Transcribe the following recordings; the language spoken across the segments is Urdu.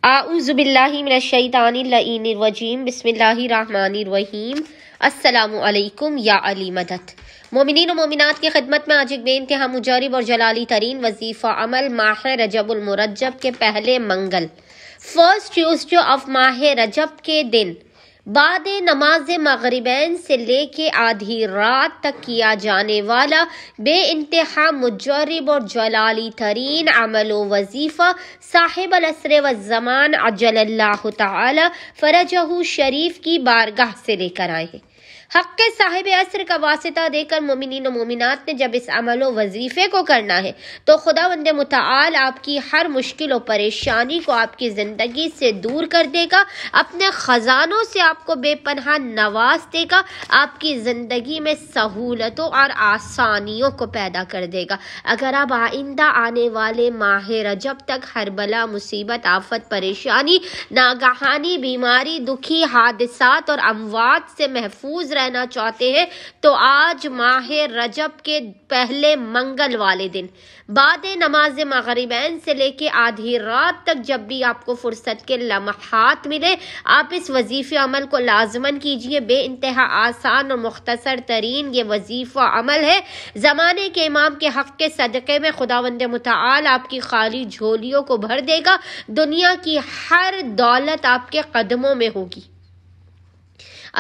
اعوذ باللہ من الشیطان اللعین الرجیم بسم اللہ الرحمن الرحیم السلام علیکم یا علی مدد۔ مومنین و مومنات کی خدمت میں آج ایک بے انتہا مجرب اور جلالی ترین وظیفہ عمل ماہ رجب المرجب کے پہلے منگل فرسٹ ٹیوزڈے آف ماہ رجب کے دن بعد نماز مغربین سے لے کے آدھی رات تک کیا جانے والا بے انتہا مجرب اور جلالی ترین عمل و وظیفہ صاحب العصر والزمان عجل اللہ تعالی فرجہ شریف کی بارگاہ سے لے کر آئے ہیں۔ حق کے صاحب عصر کا واسطہ دے کر مومنین و مومنات نے جب اس عمل و وظیفے کو کرنا ہے تو خداوند متعال آپ کی ہر مشکل و پریشانی کو آپ کی زندگی سے دور کر دے گا، اپنے خزانوں سے آپ کو بے پناہ نواز دے گا، آپ کی زندگی میں سہولتوں اور آسانیوں کو پیدا کر دے گا۔ اگر آپ آئندہ آنے والے ماہ رجب تک ہر بلا مصیبت آفت پریشانی ناگہانی بیماری دکھی حادثات اور اموات سے محفوظ رہنا چاہتے ہیں تو آج ماہ رجب کے پہلے منگل والے دن بعد نماز مغربین سے لے کے آدھی رات تک جب بھی آپ کو فرصت کے لمحات ملے آپ اس وظیفہ عمل کو لازماً کیجئے۔ بے انتہا آسان اور مختصر ترین یہ وظیفہ عمل ہے۔ زمانے کے امام کے حق کے صدقے میں خداوند متعال آپ کی خالی جھولیوں کو بھر دے گا، دنیا کی ہر دولت آپ کے قدموں میں ہوگی۔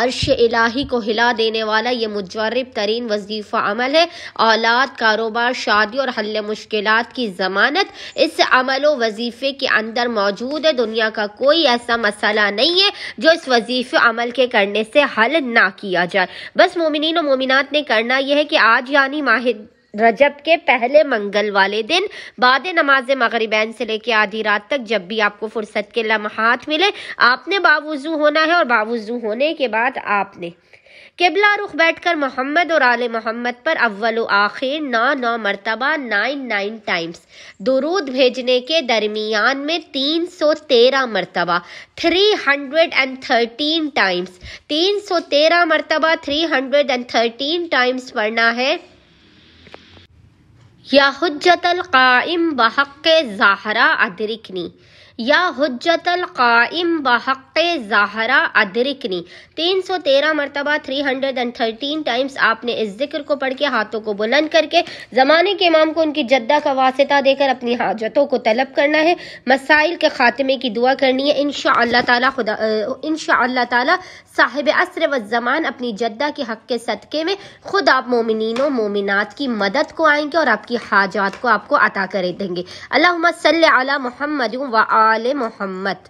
عرش الہی کو ہلا دینے والا یہ مجرب ترین وظیفہ عمل ہے۔ اولاد، کاروبار، شادی اور حل مشکلات کی ضمانت اس عمل و وظیفے کے اندر موجود ہے۔ دنیا کا کوئی ایسا مسئلہ نہیں ہے جو اس وظیفہ عمل کے کرنے سے حل نہ کیا جائے۔ بس مومنین و مومنات نے کرنا یہ ہے کہ آج یعنی ماہ رجب کے پہلے منگل والے دن بعد نماز مغربین سے لے کے آدھی رات تک جب بھی آپ کو فرصت کے لمحات ملے آپ نے باوضو ہونا ہے، اور باوضو ہونے کے بعد آپ نے قبلہ رخ بیٹھ کر محمد اور آل محمد پر اول و آخر 9 مرتبہ 9 ٹائمز درود بھیجنے کے درمیان میں 313 مرتبہ 313 ٹائمز 313 مرتبہ 313 ٹائمز پڑھنا ہے۔ یا حجت القائم بحق زہرا ادرکنی، یا حجت القائم بحق زہرا ادرکنی 313 مرتبہ 313 ٹائمز آپ نے اس ذکر کو پڑھ کے ہاتھوں کو بلند کر کے زمانے کے امام کو ان کی جدہ کا واسطہ دے کر اپنی حاجتوں کو طلب کرنا ہے، مسائل کے خاتمے کی دعا کرنی ہے۔ انشاءاللہ تعالی صاحب عصر والزمان اپنی جدہ کے حق کے صدقے میں خود آپ مومنین و مومنات کی مدد کو آئیں گے اور آپ کی حاجات کو آپ کو عطا کرے دیں گے۔ اللہم صلی علی محمد و آل محمد۔